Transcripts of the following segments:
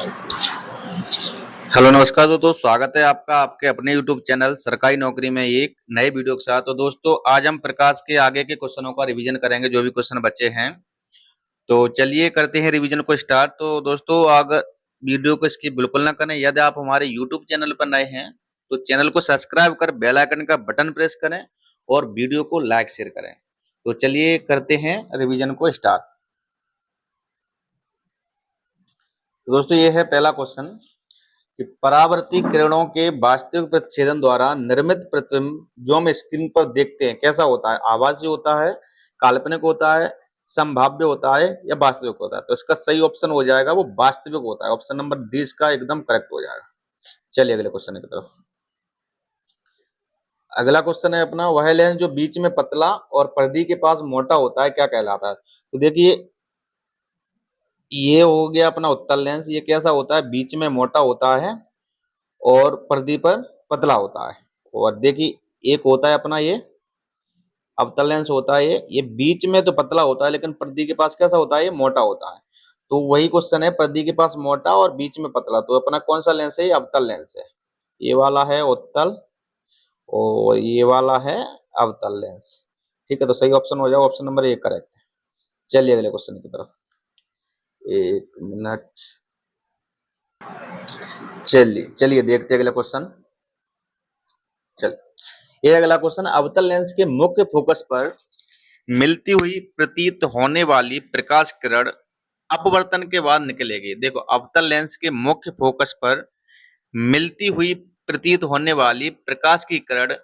Hello नमस्कार दोस्तों, स्वागत है आपका आपके अपने यूट्यूब चैनल सरकारी नौकरी में एक नए वीडियो के साथ। तो दोस्तों आज हम प्रकाश के आगे के क्वेश्चनों का रिवीजन करेंगे, जो भी क्वेश्चन बचे हैं। तो चलिए करते हैं रिवीजन को स्टार्ट। तो दोस्तों अगर वीडियो को स्किप बिल्कुल ना करें। यदि आप हमारे यूट्यूब चैनल पर नए हैं तो चैनल को सब्सक्राइब कर बेल आइकन का बटन प्रेस करें और वीडियो को लाइक शेयर करें। तो चलिए करते हैं रिवीजन को स्टार्ट। तो दोस्तों ये है पहला क्वेश्चन कि परावर्ती किरणों के वास्तविक प्रतिच्छेदन द्वारा निर्मित प्रतिबिंब जो हम स्क्रीन पर देखते हैं कैसा होता है? आभासी होता है, काल्पनिक होता है, संभाव्य होता है या वास्तविक होता है? तो इसका सही ऑप्शन हो जाएगा वो वास्तविक होता है। ऑप्शन नंबर डी इसका एकदम करेक्ट हो जाएगा। चलिए अगले क्वेश्चन की तरफ। अगला क्वेश्चन है अपना, वह लेंस जो बीच में पतला और परिधि के पास मोटा होता है क्या कहलाता है? तो देखिए ये हो गया अपना उत्तल लेंस। ये कैसा होता है? बीच में मोटा होता है और परिधि पर पतला होता है। और देखिए एक होता है अपना ये अवतल लेंस होता है। ये बीच में तो पतला होता है लेकिन परिधि के पास कैसा होता है? ये मोटा होता है। तो वही क्वेश्चन है, परिधि के पास मोटा और बीच में पतला, तो अपना कौन सा लेंस है? ये अवतल लेंस है। ये वाला है उत्तल और ये वाला है अवतल लेंस। ठीक है, तो सही ऑप्शन हो जाएगा ऑप्शन नंबर ए करेक्ट है। चलिए अगले क्वेश्चन की तरफ। एक मिनट, चलिए देखते हैं अगला क्वेश्चन। चल ये अगला क्वेश्चन, अवतल लेंस के मुख्य फोकस पर मिलती हुई प्रतीत होने वाली प्रकाश किरण अपवर्तन के बाद निकलेगी। देखो अवतल लेंस के मुख्य फोकस पर मिलती हुई प्रतीत होने वाली प्रकाश की किरण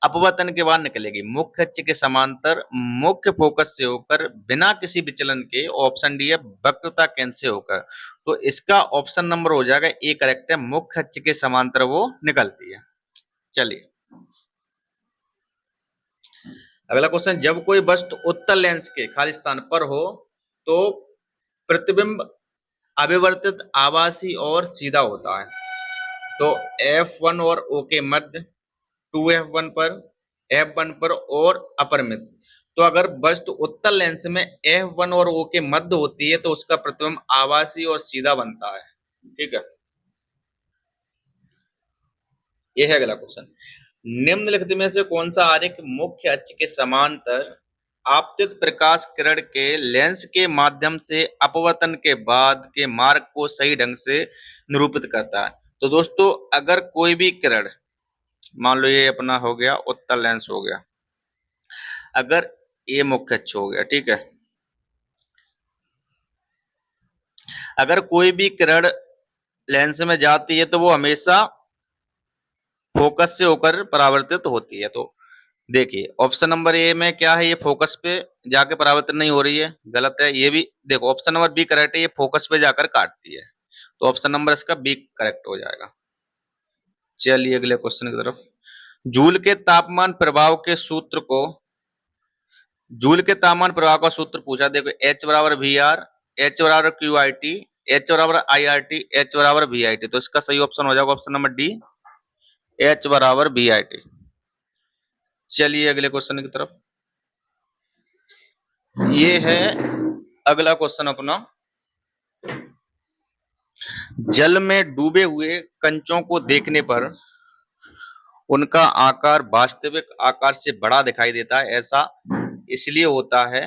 अपवर्तन के बाद निकलेगी मुख्य अक्ष के समांतर मुख्य फोकस से होकर बिना किसी विचलन के। ऑप्शन डी है वक्रता केंद्र से होकर। तो इसका ऑप्शन नंबर हो जाएगा ए करेक्ट है, मुख्य अक्ष के समांतर वो निकलती है। चलिए अगला क्वेश्चन, जब कोई वस्तु उत्तल लेंस के खाली स्थान पर हो तो प्रतिबिंब अविवर्तित आभासी और सीधा होता है। तो F1 और O के मध्य, 2F1 पर, F1 पर और अपरिमित। तो अगर वस्तु उत्तल लेंस में F1 और O के मध्य होती है तो उसका प्रतिबिंब आभासी और सीधा बनता है। ठीक है, यह है अगला क्वेश्चन, निम्नलिखित में से कौन सा आरेख मुख्य अक्ष के समांतर आपतित प्रकाश किरण के लेंस के माध्यम से अपवर्तन के बाद के मार्ग को सही ढंग से निरूपित करता है? तो दोस्तों अगर कोई भी किरण, मान लो ये अपना हो गया उत्तल लेंस हो गया, अगर ये मुख्य अक्ष हो गया, ठीक है, अगर कोई भी किरण लेंस में जाती है तो वो हमेशा फोकस से होकर परावर्तित होती है। तो देखिए ऑप्शन नंबर ए में क्या है? ये फोकस पे जाके परावर्तन नहीं हो रही है, गलत है। ये भी देखो ऑप्शन नंबर बी करेक्ट है, ये फोकस पे जाकर काटती है। तो ऑप्शन नंबर इसका बी करेक्ट हो जाएगा। चलिए अगले क्वेश्चन की तरफ। जूल के तापमान प्रभाव के सूत्र को, जूल के तापमान प्रभाव का सूत्र पूछा। देखो H बराबर वी आर, H बराबर क्यू आई टी, H बराबर आई आर टी, H बराबर वी आई टी। तो इसका सही ऑप्शन हो जाएगा ऑप्शन नंबर डी, H बराबर वी आई टी। चलिए अगले क्वेश्चन की तरफ। ये है अगला क्वेश्चन अपना, जल में डूबे हुए कंचों को देखने पर उनका आकार वास्तविक आकार से बड़ा दिखाई देता है। ऐसा इसलिए होता है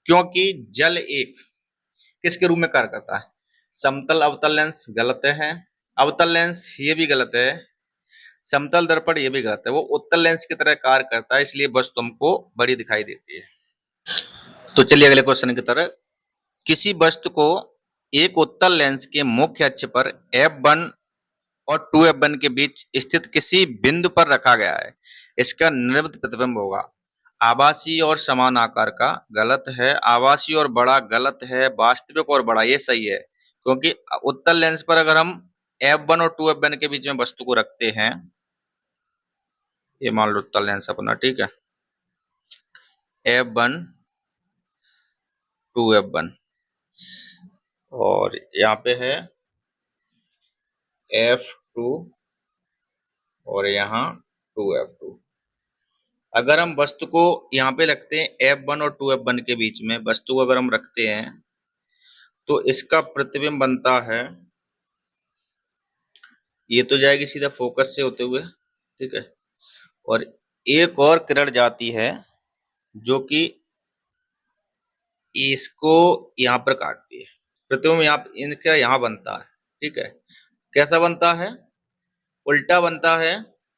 क्योंकि जल एक किसके रूप में कार्य करता है? समतल अवतल लेंस, गलत है। अवतल लेंस ये भी गलत है। समतल दर्पण ये भी गलत है। वो उत्तल लेंस की तरह कार्य करता है, इसलिए वस्तु हमको बड़ी दिखाई देती है। तो चलिए अगले क्वेश्चन की तरह। किसी वस्तु को एक उत्तल लेंस के मुख्य अक्ष पर F1 और 2F1 के बीच स्थित किसी बिंदु पर रखा गया है, इसका निर्मित प्रतिबिंब होगा आभासी और समान आकार का, गलत है। आभासी और बड़ा गलत है। वास्तविक और बड़ा ये सही है, क्योंकि उत्तल लेंस पर अगर हम F1 और 2F1 के बीच में वस्तु को रखते हैं, ये मान लो उत्तल लेंस अपना, ठीक है, F1 2F1 और यहाँ पे है F2 और यहाँ 2F2। अगर हम वस्तु को यहाँ पे रखते हैं F1 और 2F1 के बीच में वस्तु को अगर हम रखते हैं तो इसका प्रतिबिंब बनता है ये तो जाएगी सीधा फोकस से होते हुए, ठीक है। और एक और किरण जाती है जो कि इसको यहाँ पर काटती है। प्रतिबिंब यहाँ इनका यहाँ बनता है, ठीक है। कैसा बनता है? उल्टा बनता है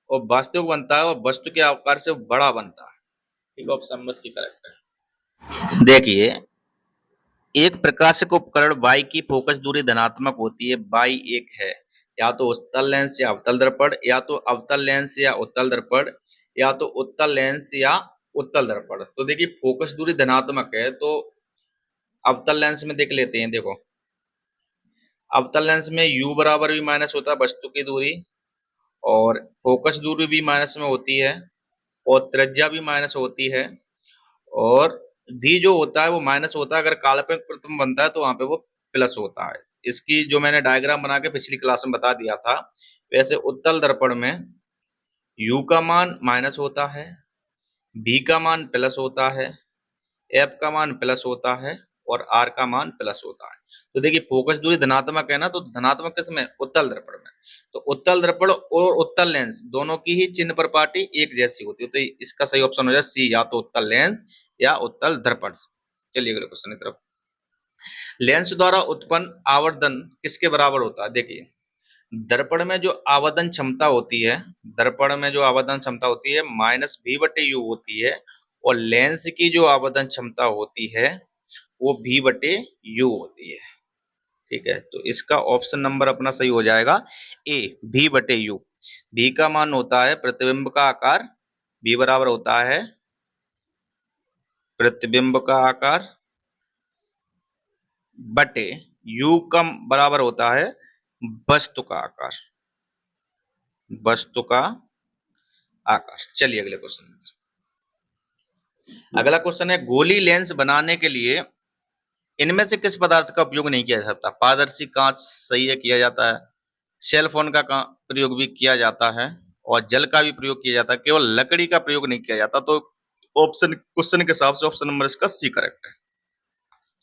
और वास्तविक बनता है और वस्तु के आकार से बड़ा बनता है, ठीक है। ऑप्शन नंबर सी करेक्ट है। देखिए, एक प्रकाशिक उपकरण वाई की फोकस दूरी धनात्मक होती है, वाई एक है, या तो उत्तल लेंस या अवतल दर्पण, या तो अवतल लेंस या उत्तल दर्पण, या तो उत्तल लेंस या उत्तल दर्पण। तो देखिए फोकस दूरी धनात्मक है तो अवतल लेंस में देख लेते हैं। देखो अवतल लेंस में u बराबर भी माइनस होता है वस्तु की दूरी, और फोकस दूरी भी माइनस में होती है, और त्रिज्या भी माइनस होती है, और भी जो होता है वो माइनस होता है। अगर काल्पनिक प्रतिबिंब बनता है तो वहां पे वो प्लस होता है। इसकी जो मैंने डायग्राम बना के पिछली क्लास में बता दिया था, वैसे उत्तल दर्पण में u का मान माइनस होता है, v का मान प्लस होता है, f का मान प्लस होता है, और r का मान प्लस होता है। तो देखिए फोकस दूरी धनात्मक है ना, तो धनात्मक किसमें? उत्तल दर्पण में। तो उत्तल दर्पण और उत्तल लेंस दोनों की ही चिन्ह प्रपाटी एक जैसी होती है, तो इसका सही ऑप्शन हो जाए सी, या तो उत्तल लेंस या उत्तल दर्पण। चलिए अगले क्वेश्चन की तरफ। लेंस द्वारा उत्पन्न आवर्धन किसके बराबर होता है? देखिए दर्पण में जो आवर्धन क्षमता होती है, दर्पण में जो आवर्धन क्षमता होती है माइनस v बटे यू होती है, और लेंस की जो आवर्धन क्षमता होती है वो v बटे यू होती है, ठीक है। तो इसका ऑप्शन नंबर अपना सही हो जाएगा ए, v बटे यू। v का मान होता है प्रतिबिंब का आकार, v बराबर होता है प्रतिबिंब का आकार बटे u का बराबर होता है वस्तु का आकार, वस्तु का आकार। चलिए अगले क्वेश्चन। अगला क्वेश्चन है गोली लेंस बनाने के लिए इनमें से किस पदार्थ का उपयोग नहीं किया जा सकता? पारदर्शी कांच सही है, किया जाता है। सेल फोन का प्रयोग भी किया जाता है, और जल का भी प्रयोग किया जाता है, केवल लकड़ी का प्रयोग नहीं किया जाता। तो ऑप्शन क्वेश्चन के हिसाब से ऑप्शन नंबर इसका सी करेक्ट है।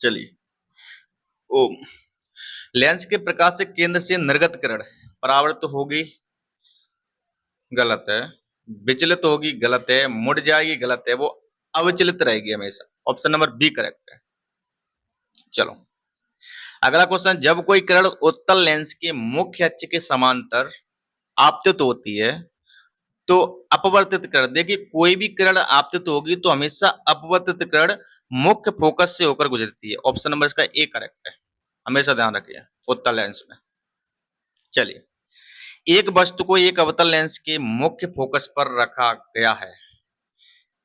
चलिए ओ, लेंस के प्रकाश से केंद्र से निर्गत किरण परावर्तित होगी, गलत है। विचलित होगी, गलत है। मुड़ जाएगी, गलत है। वो अविचलित रहेगी हमेशा। ऑप्शन नंबर बी करेक्ट है। चलो अगला क्वेश्चन, जब कोई किरण उत्तल लेंस के मुख्य अक्ष के समांतर आपतित होती है तो अपवर्तित किरण, देखिए कोई भी किरण आपतित होगी तो हमेशा अपवर्तित किरण मुख्य फोकस से होकर गुजरती है। ऑप्शन नंबर इसका ए करेक्ट है, हमेशा ध्यान रखिए उत्तल लेंस में। चलिए एक वस्तु को एक अवतल लेंस के मुख्य फोकस पर रखा गया है,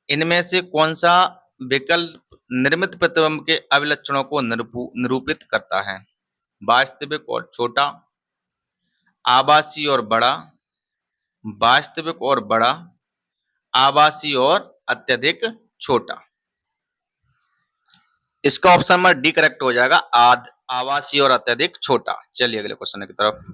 इनमें से कौन सा विकल्प निर्मित प्रतिबिंब के अभिलक्षणों को निरूपित करता है? वास्तविक और छोटा, आभासी और बड़ा, वास्तविक और बड़ा, आभासी और अत्यधिक छोटा। इसका ऑप्शन नंबर डी करेक्ट हो जाएगा, आभासी और अत्यधिक छोटा। चलिए अगले क्वेश्चन की तरफ।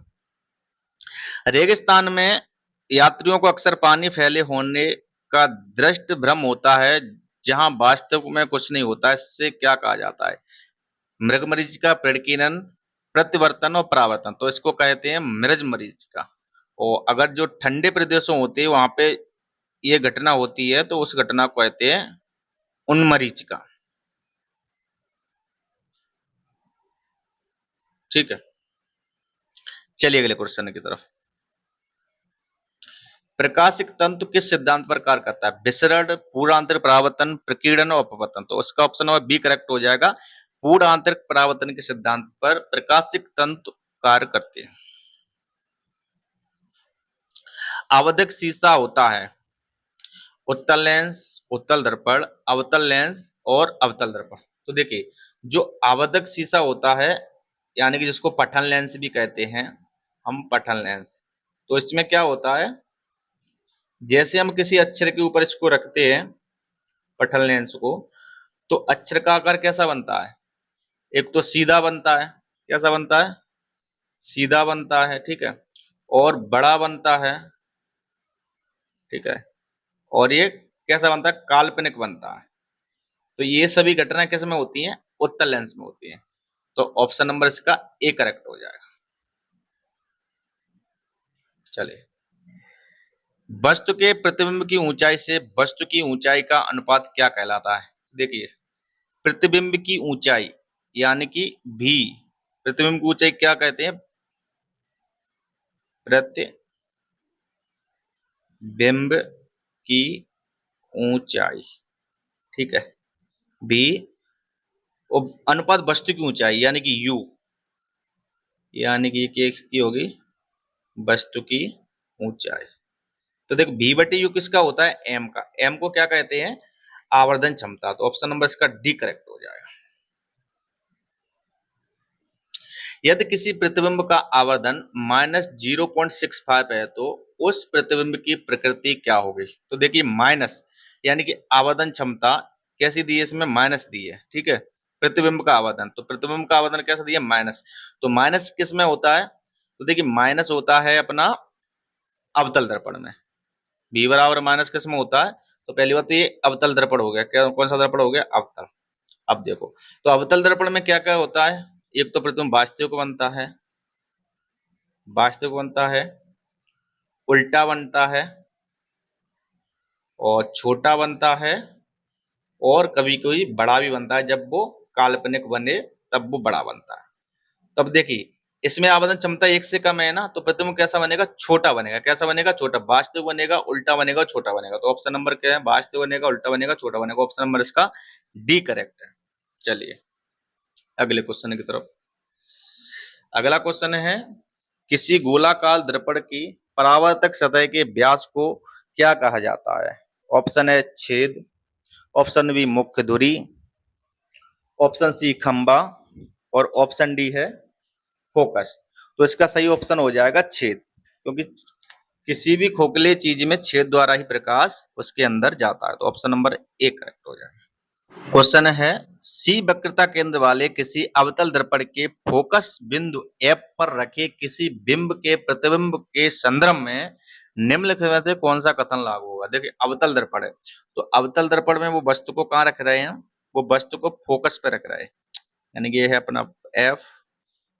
रेगिस्तान में यात्रियों को अक्सर पानी फैले होने का दृष्ट भ्रम होता है जहां वास्तव में कुछ नहीं होता है, इससे क्या कहा जाता है? मृगमरीचिका, प्रेडकिनन, प्रतिवर्तन और परावर्तन। तो इसको कहते हैं मृगमरीचिका। और अगर जो ठंडे प्रदेशों होते हैं वहां पे ये घटना होती है तो उस घटना को कहते हैं उन्मरीचिका, ठीक है। चलिए अगले क्वेश्चन की तरफ। प्रकाशिक तंतु किस सिद्धांत पर कार्य करता है? विसरण, पूर्ण आंतरिक परावर्तन, प्रकीर्णन और अपवर्तन। तो उसका ऑप्शन नंबर बी करेक्ट हो जाएगा, पूर्ण आंतरिक परावर्तन के सिद्धांत पर प्रकाशिक तंतु कार्य करते हैं। आवधिक शीशा होता है उत्तल लेंस, उत्तल दर्पण, अवतल लेंस और अवतल दर्पण। तो देखिए जो आवधिक शीशा होता है, यानी कि जिसको पठन लेंस भी कहते हैं हम, पठन लेंस, तो इसमें क्या होता है, जैसे हम किसी अक्षर के ऊपर इसको रखते हैं पठन लेंस को, तो अक्षर का आकार कैसा बनता है? एक तो सीधा बनता है, कैसा बनता है? सीधा बनता है, ठीक है, और बड़ा बनता है, ठीक है, और ये कैसा बनता है? काल्पनिक बनता है। तो ये सभी घटनाएं किस में होती हैं? उत्तल लेंस में होती हैं। तो ऑप्शन नंबर इसका ए करेक्ट हो जाएगा। चलिए, वस्तु के प्रतिबिंब की ऊंचाई से वस्तु की ऊंचाई का अनुपात क्या कहलाता है? देखिए, प्रतिबिंब की ऊंचाई यानी कि भी, प्रतिबिंब की ऊंचाई क्या कहते हैं? प्रतिबिंब की ऊंचाई, ठीक है, भी अनुपात वस्तु की ऊंचाई यानी कि यू, यानी कि ये की होगी वस्तु की ऊंचाई। तो देखो भी बटे यू किसका होता है? एम का। एम को क्या कहते हैं? आवर्धन क्षमता। तो ऑप्शन नंबर इसका डी करेक्ट हो जाएगा। यदि किसी प्रतिबिंब का आवर्धन -0.65 है तो उस प्रतिबिंब की प्रकृति क्या होगी? तो देखिए, माइनस यानी कि आवर्धन क्षमता कैसी दी है? इसमें माइनस दी है, ठीक है, प्रतिबिंब का आवर्धन। तो प्रतिबिंब का आवर्धन कैसा दिया? माइनस। तो माइनस किस में होता है? तो देखिए, माइनस होता है अपना अवतल दर्पण में। बी बराबर माइनस किस में होता है? तो पहली बात तो ये अवतल दर्पण हो गया। क्या, कौन सा दर्पण हो गया? अवतल। अब देखो, तो अवतल दर्पण में क्या क्या होता है? एक तो प्रतिबिंब वास्तविक बनता है, वास्तविक बनता है, उल्टा बनता है, और छोटा बनता है, और कभी कभी बड़ा भी बनता है। जब वो काल्पनिक बने तब वो बड़ा बनता है। तब देखिए, इसमें आवर्धन क्षमता एक से कम है ना, तो प्रतिबिंब कैसा बनेगा? छोटा बनेगा। कैसा बनेगा? छोटा। वास्तविक बनेगा, उल्टा बनेगा, छोटा बनेगा। तो ऑप्शन नंबर क्या है? वास्तविक बनेगा, उल्टा बनेगा, छोटा बनेगा। ऑप्शन नंबर इसका डी करेक्ट है। चलिए अगले क्वेश्चन की तरफ। अगला क्वेश्चन है, किसी गोलाकार दर्पण की परावर्तक सतह के व्यास को क्या कहा जाता है? ऑप्शन है छेद, ऑप्शन बी मुख्य धुरी, ऑप्शन सी खंबा, और ऑप्शन डी है फोकस। तो इसका सही ऑप्शन हो जाएगा छेद, क्योंकि किसी भी खोखले चीज में छेद द्वारा ही प्रकाश उसके अंदर जाता है। तो ऑप्शन नंबर ए करेक्ट हो जाएगा। क्वेश्चन है, सी वक्रता केंद्र वाले किसी अवतल दर्पण के फोकस बिंदु एफ पर रखे किसी बिंब के प्रतिबिंब के संदर्भ में निम्नलिखित में से कौन सा कथन लागू होगा? देखिए, अवतल दर्पण है, तो अवतल दर्पण में वो वस्तु को कहाँ रख रहे हैं? वो वस्तु को फोकस पे रख रहे हैं, यानी कि ये है अपना एफ,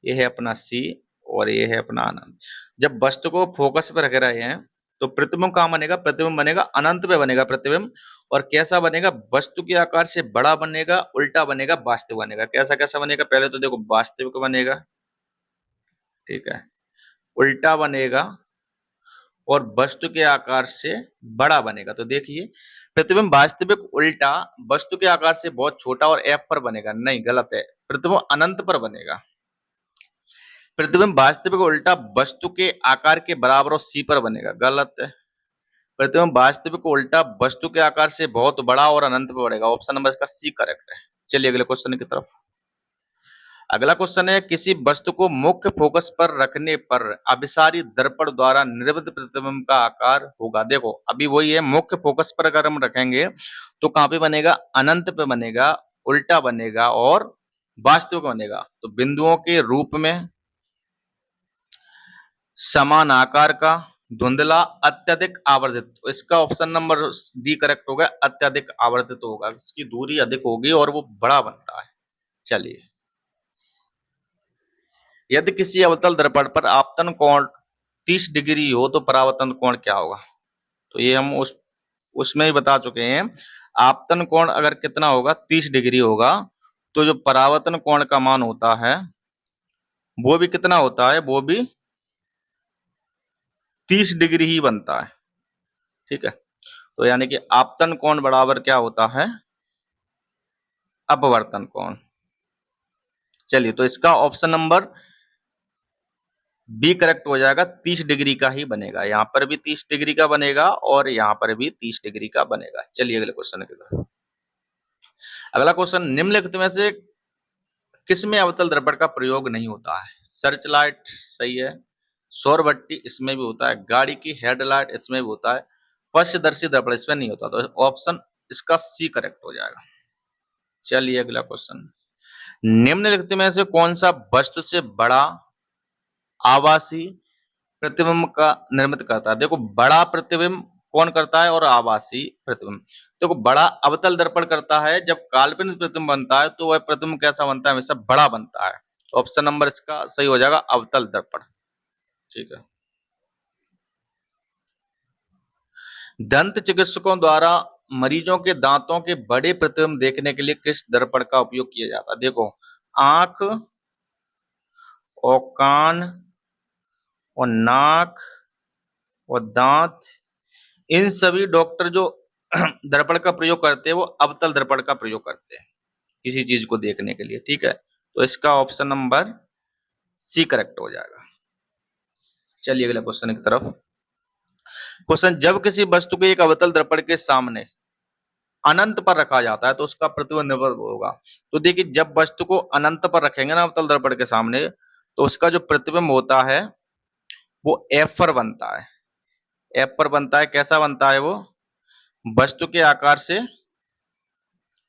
ये है अपना सी, और ये है अपना अनंत। जब वस्तु को फोकस पे रख रहे हैं तो प्रतिबिंब कहाँ बनेगा? प्रतिबिंब बनेगा अनंत पे बनेगा प्रतिबिंब। और कैसा बनेगा? वस्तु के आकार से बड़ा बनेगा, उल्टा बनेगा, वास्तविक बनेगा। कैसा कैसा बनेगा? पहले तो देखो, वास्तविक बनेगा, ठीक है, उल्टा बनेगा, और वस्तु के आकार से बड़ा बनेगा। तो देखिए, प्रतिबिंब वास्तविक उल्टा वस्तु के आकार से बहुत छोटा और एफ पर बनेगा। नहीं, गलत है, प्रतिबिंब अनंत पर बनेगा। प्रतिबिंब वास्तविक उल्टा वस्तु के आकार के बराबर और सी पर बनेगा। गलत है, प्रतिबिंब वास्तविक उल्टा वस्तु के आकार से बहुत बड़ा और अनंत पर बढ़ेगा। ऑप्शन नंबर इसका सी करेक्ट है। चलिए अगले क्वेश्चन की तरफ। अगला क्वेश्चन है, किसी वस्तु को मुख्य फोकस पर रखने पर अभिसारी दर्पण द्वारा निर्मित प्रतिबिंब का आकार होगा। देखो, अभी वही है, मुख्य फोकस पर अगर हम रखेंगे तो कहां पे बनेगा? अनंत पे बनेगा, उल्टा बनेगा, और वास्तविक बनेगा। तो बिंदुओं के रूप में, समान आकार का, धुंधला, अत्यधिक आवर्धित। तो इसका ऑप्शन नंबर डी करेक्ट होगा, अत्यधिक आवर्धित होगा। इसकी दूरी अधिक होगी और वो बड़ा बनता है। चलिए, यदि किसी अवतल दर्पण पर आपतन कोण 30 डिग्री हो तो परावर्तन कोण क्या होगा? तो ये हम उसमें ही बता चुके हैं। आपतन कोण अगर कितना होगा? 30 डिग्री होगा, तो जो परावर्तन कोण का मान होता है वो भी कितना होता है? वो भी 30 डिग्री ही बनता है, ठीक है। तो यानी कि आपतन कोण बराबर क्या होता है? अपवर्तन कोण। चलिए, तो इसका ऑप्शन नंबर बी करेक्ट हो जाएगा, 30 डिग्री का ही बनेगा। यहां पर भी 30 डिग्री का बनेगा और यहां पर भी 30 डिग्री का बनेगा। चलिए अगले क्वेश्चन की तरफ। अगला क्वेश्चन, निम्नलिखित में से किसमें अवतल दर्पण का प्रयोग नहीं होता है? सर्च लाइट सही है, सौर भट्टी इसमें भी होता है, गाड़ी की हेडलाइट इसमें भी होता है, पश्चदर्शी दर्पण इसमें नहीं होता। तो ऑप्शन इसका सी करेक्ट हो जाएगा। चलिए अगला क्वेश्चन, निम्नलिखित में से कौन सा वस्तु से बड़ा आभासी प्रतिबिंब का निर्मित करता है? देखो, बड़ा प्रतिबिंब कौन करता है और आभासी प्रतिबिंब। देखो, बड़ा अवतल दर्पण करता है। जब काल्पनिक प्रतिबिंब बनता है तो वह प्रतिबिंब कैसा बनता है? हमेशा बड़ा बनता है। ऑप्शन नंबर इसका सही हो जाएगा, अवतल दर्पण, ठीक है। दंत चिकित्सकों द्वारा मरीजों के दांतों के बड़े प्रतिबिंब देखने के लिए किस दर्पण का उपयोग किया जाता है? देखो, आंख और कान और नाक और दांत, इन सभी डॉक्टर जो दर्पण का प्रयोग करते हैं वो अवतल दर्पण का प्रयोग करते हैं किसी चीज को देखने के लिए। ठीक है, तो इसका ऑप्शन नंबर सी करेक्ट हो जाएगा। चलिए अगले क्वेश्चन की तरफ। क्वेश्चन, जब किसी वस्तु को एक अवतल दर्पण के सामने अनंत पर रखा जाता है तो उसका प्रतिबिंब निर्भर होगा। तो देखिए, जब वस्तु को अनंत पर रखेंगे ना अवतल दर्पण के सामने, तो उसका जो प्रतिबिंब होता है वो एफ पर बनता है। एफ पर बनता है, कैसा बनता है वो? वस्तु के आकार से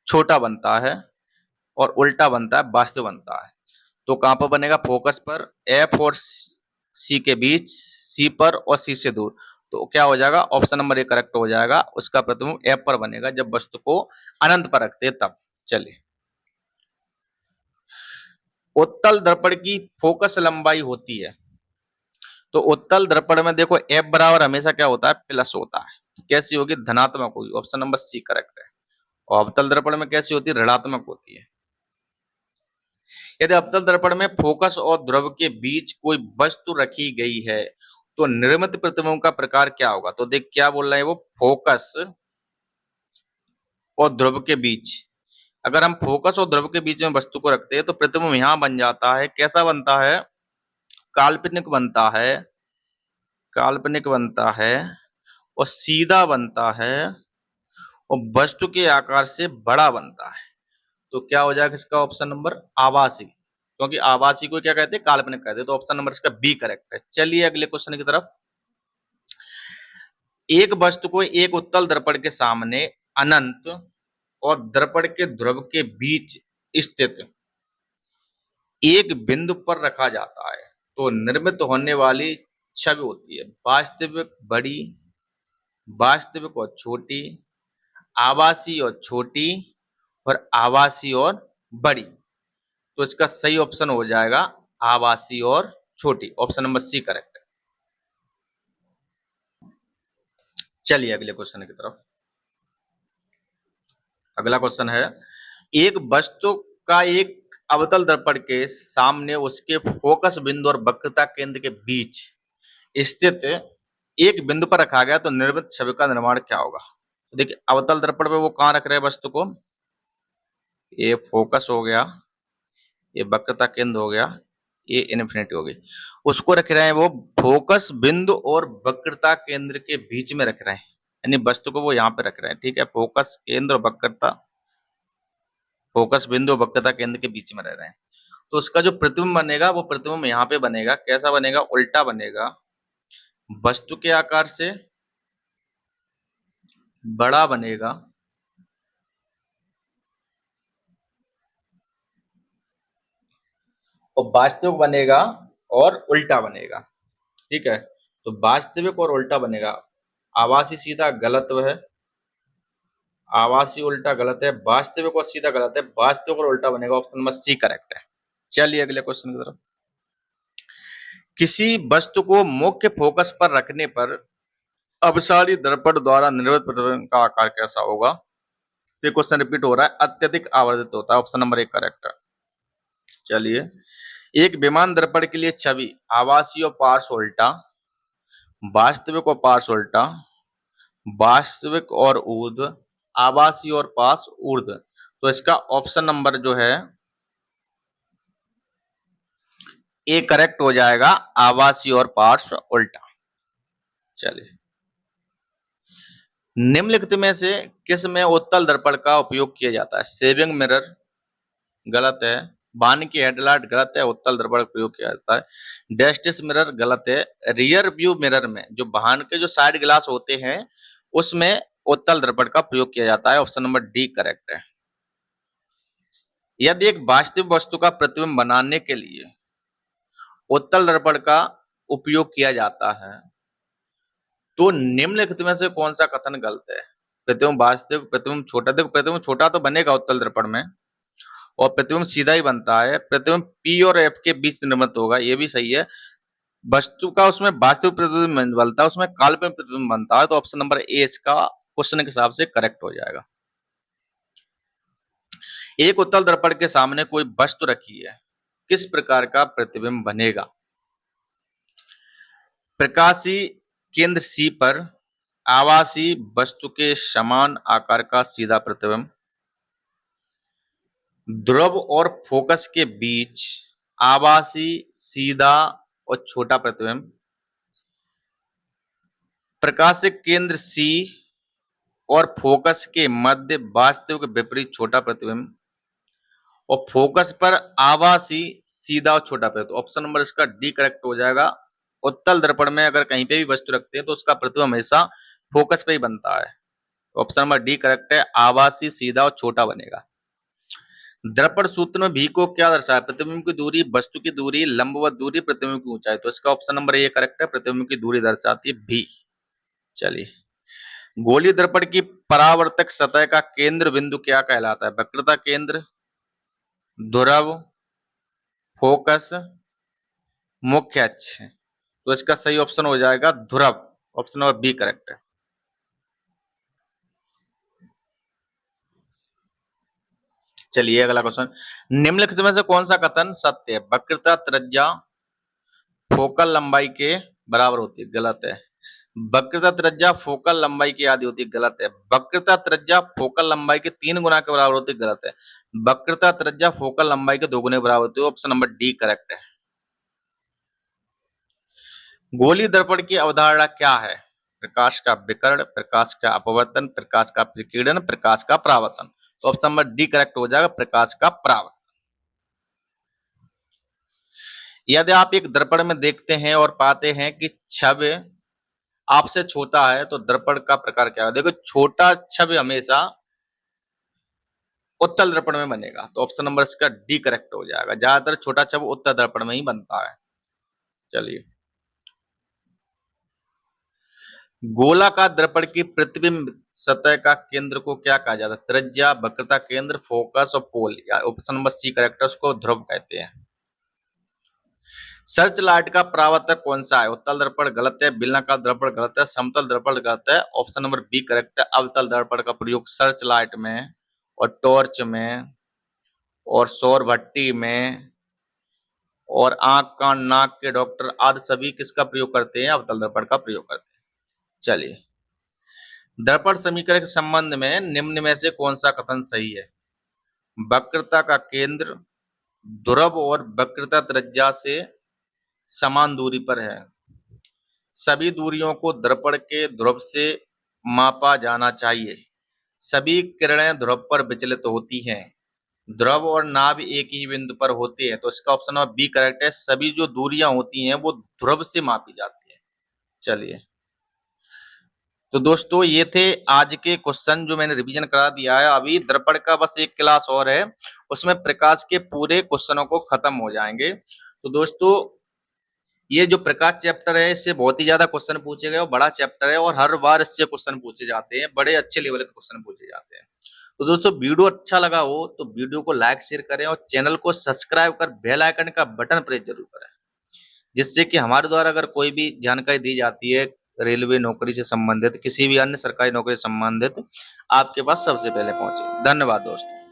छोटा बनता है और उल्टा बनता है, वास्तविक बनता है। तो कहां पर बनेगा? फोकस पर, एफ और सी के बीच, सी पर और सी से दूर। तो क्या हो जाएगा? ऑप्शन नंबर ए करेक्ट हो जाएगा। उसका प्रतिबिंब एफ पर बनेगा जब वस्तु को अनंत पर रखते हैं तब। चलिए, उत्तल दर्पण की फोकस लंबाई होती है, तो उत्तल दर्पण में देखो एफ बराबर हमेशा क्या होता है? प्लस होता है। कैसी होगी? धनात्मक होगी। ऑप्शन नंबर सी करेक्ट है। और अवतल दर्पण में कैसी होती है? ऋणात्मक होती है। यदि अवतल दर्पण में फोकस और ध्रुव के बीच कोई वस्तु रखी गई है तो निर्मित प्रतिबिंब का प्रकार क्या होगा? तो देख क्या बोल रहे हैं वो, फोकस और ध्रुव के बीच। अगर हम फोकस और ध्रुव के बीच में वस्तु को रखते हैं तो प्रतिबिंब यहां बन जाता है। कैसा बनता है? काल्पनिक बनता है, काल्पनिक बनता है और सीधा बनता है और वस्तु के आकार से बड़ा बनता है। तो क्या हो जाएगा इसका ऑप्शन नंबर? आभासी। क्योंकि आभासी को क्या कहते हैं? काल्पनिक कहते हैं। तो ऑप्शन नंबर इसका बी करेक्ट है। चलिए अगले क्वेश्चन की तरफ। एक वस्तु को एक उत्तल दर्पण के सामने अनंत और दर्पण के ध्रुव के बीच स्थित एक बिंदु पर रखा जाता है तो निर्मित होने वाली छवि होती है वास्तविक, बड़ी, वास्तविक और छोटी, आभासी और छोटी और आभासी और बड़ी। तो इसका सही ऑप्शन हो जाएगा आभासी और छोटी। ऑप्शन नंबर सी करेक्ट है। चलिए अगले क्वेश्चन की तरफ। अगला क्वेश्चन है, एक वस्तु का एक अवतल दर्पण के सामने उसके फोकस बिंदु और वक्रता केंद्र के बीच स्थित एक बिंदु पर रखा गया तो निर्मित छवि का निर्माण क्या होगा? तो देखिए, अवतल दर्पण पे वो कहां रख रहे हैं वस्तु को? ये फोकस हो गया, ये वक्रता केंद्र हो गया, ये इन्फिनिटी हो गई। उसको रख रहे हैं वो फोकस बिंदु और वक्रता केंद्र के बीच में रख रहे हैं, यानी वस्तु को वो यहाँ पे रख रहे हैं। ठीक है, फोकस केंद्र और वक्रता, फोकस बिंदु और वक्रता केंद्र के बीच में रह रहे हैं। तो उसका जो प्रतिबिंब बनेगा वो प्रतिबिंब यहाँ पे बनेगा। कैसा बनेगा? उल्टा बनेगा, वस्तु के आकार से बड़ा बनेगा और वास्तविक बनेगा और उल्टा बनेगा। ठीक है, तो वास्तविक और उल्टा बनेगा। आभासी सीधा गलत है, आभासी उल्टा गलत है, वास्तविक और सीधा गलत है, वास्तविक और उल्टा बनेगा। ऑप्शन नंबर सी करेक्ट है। चलिए अगले क्वेश्चन की तरफ। किसी वस्तु को मुख्य फोकस पर रखने पर अपसारी दर्पण द्वारा निर्मित प्रतिबिंब का आकार कैसा होगा? ये क्वेश्चन रिपीट हो रहा है। अत्यधिक आवर्धित होता है। ऑप्शन नंबर एक करेक्ट है। चलिए, एक विमान दर्पण के लिए छवि आभासी और पार्श्व उल्टा, वास्तविक और पार्श्व उल्टा, वास्तविक और ऊर्ध्व, आभासी और पार्श्व ऊर्ध्व। तो इसका ऑप्शन नंबर जो है ए करेक्ट हो जाएगा, आभासी और पार्श्व उल्टा। चलिए, निम्नलिखित में से किस में उत्तल दर्पण का उपयोग किया जाता है? सेविंग मिरर गलत है, वाहन की हेडलाइट गलत है, उत्तल दर्पण का प्रयोग किया जाता है। डेस्टिस मिरर गलत है। रियर व्यू मिरर में जो वाहन के जो साइड ग्लास होते हैं उसमें उत्तल दर्पण का प्रयोग किया जाता है। ऑप्शन नंबर डी करेक्ट है। यदि एक वास्तविक वस्तु का प्रतिबिंब बनाने के लिए उत्तल दर्पण का उपयोग किया जाता है तो निम्नलिखित में से कौन सा कथन गलत है? प्रतिबिंब वास्तविक, प्रतिबिंब छोटा। देखो, प्रतिबिंब छोटा तो बनेगा उत्तल दर्पण में और प्रतिबिंब सीधा ही बनता है। प्रतिबिंब पी और एफ के बीच निर्मित होगा, ये भी सही है। वस्तु का उसमें वास्तविक प्रतिबिंब बनता है, उसमें काल्पनिक प्रतिबिंब बनता है, तो ऑप्शन नंबर ए इसका क्वेश्चन के हिसाब से करेक्ट हो जाएगा। एक उत्तल दर्पण के सामने कोई वस्तु रखी है, किस प्रकार का प्रतिबिंब बनेगा? प्रकाशी केंद्र सी पर आभासी वस्तु के समान आकार का सीधा प्रतिबिंब, ध्रुव और फोकस के बीच आभासी सीधा और छोटा प्रतिबिंब, प्रकाशिक केंद्र सी और फोकस के मध्य वास्तविक विपरीत छोटा प्रतिबिंब, और फोकस पर आभासी सीधा और छोटा प्रतिबिंब। ऑप्शन नंबर इसका डी करेक्ट हो जाएगा। उत्तल दर्पण में अगर कहीं पे भी वस्तु रखते हैं तो उसका प्रतिबिंब हमेशा फोकस पे ही बनता है। ऑप्शन नंबर डी करेक्ट है, आभासी सीधा और छोटा बनेगा। दर्पण सूत्र में भी को क्या दर्शाया? प्रतिबिंब की दूरी, वस्तु की दूरी, लंबवत दूरी, प्रतिबिंब की ऊंचाई। तो इसका ऑप्शन नंबर ए करेक्ट है, प्रतिबिंब की दूरी दर्शाती है भी। चलिए, गोलीय दर्पण की परावर्तक सतह का केंद्र बिंदु क्या कहलाता है? वक्रता केंद्र, ध्रुव, फोकस, मुख्य अक्ष। तो इसका सही ऑप्शन हो जाएगा ध्रुव। ऑप्शन नंबर बी करेक्ट है। चलिए अगला क्वेश्चन, निम्नलिखित में से कौन सा कथन सत्य है? वक्रता त्रिज्या फोकल लंबाई के बराबर होती है, गलत है। वक्रता त्रिज्या फोकल लंबाई की आधी होती है, गलत है। वक्रता त्रिज्या फोकल लंबाई के 3 गुना के बराबर होती है, गलत है। वक्रता त्रिज्या फोकल लंबाई के 2 गुने के बराबर होती है। ऑप्शन नंबर डी करेक्ट है। गोलीय दर्पण की अवधारणा क्या है? प्रकाश का विकर्ण, प्रकाश का अपवर्तन, प्रकाश का विकिरण, प्रकाश का परावर्तन। तो ऑप्शन नंबर डी करेक्ट हो जाएगा, प्रकाश का परावर्तन। यदि आप एक दर्पण में देखते हैं और पाते हैं कि छवि आपसे छोटा है तो दर्पण का प्रकार क्या है? देखो, छोटा छवि हमेशा उत्तल दर्पण में बनेगा, तो ऑप्शन नंबर इसका डी करेक्ट हो जाएगा। ज्यादातर छोटा छवि उत्तल दर्पण में ही बनता है। चलिए, गोलाकार दर्पण की प्रतिबिंब सतह का केंद्र को क्या कहा जाता है? त्रिज्या, वक्रता केंद्र, फोकस और पोल। ऑप्शन नंबर सी करेक्ट है, उसको ध्रुव कहते हैं। सर्च लाइट का परावर्तक कौन सा है? उत्तल दर्पण गलत है, बेलनाकार दर्पण गलत है, समतल दर्पण गलत है। ऑप्शन नंबर बी करेक्ट है, अवतल दर्पण का प्रयोग सर्च लाइट में और टॉर्च में और सौर भट्टी में और आंख कान नाक के डॉक्टर आदि सभी किसका प्रयोग करते हैं? अवतल दर्पण का प्रयोग करते हैं। चलिए, दर्पण समीकरण के संबंध में निम्न में से कौन सा कथन सही है? वक्रता का केंद्र ध्रुव और वक्रता त्रिज्या से समान दूरी पर है। सभी दूरियों को दर्पण के ध्रुव से मापा जाना चाहिए। सभी किरणें ध्रुव पर विचलित होती हैं। ध्रुव और नाभ एक ही बिंदु पर होते हैं। तो इसका ऑप्शन नंबर बी करेक्ट है, सभी जो दूरियां होती हैं वो ध्रुव से मापी जाती है। चलिए, तो दोस्तों ये थे आज के क्वेश्चन जो मैंने रिवीजन करा दिया है। अभी दर्पण का बस एक क्लास और है, उसमें प्रकाश के पूरे क्वेश्चनों को खत्म हो जाएंगे। तो दोस्तों ये जो प्रकाश चैप्टर है इससे बहुत ही ज्यादा क्वेश्चन पूछे गए और बड़ा चैप्टर है और हर बार इससे क्वेश्चन पूछे जाते हैं, बड़े अच्छे लेवल के क्वेश्चन पूछे जाते हैं। तो दोस्तों वीडियो अच्छा लगा हो तो वीडियो को लाइक शेयर करें और चैनल को सब्सक्राइब कर बेल आइकन का बटन प्रेस जरूर करें, जिससे कि हमारे द्वारा अगर कोई भी जानकारी दी जाती है रेलवे नौकरी से संबंधित, किसी भी अन्य सरकारी नौकरी से संबंधित, आपके पास सबसे पहले पहुंचे। धन्यवाद दोस्तों।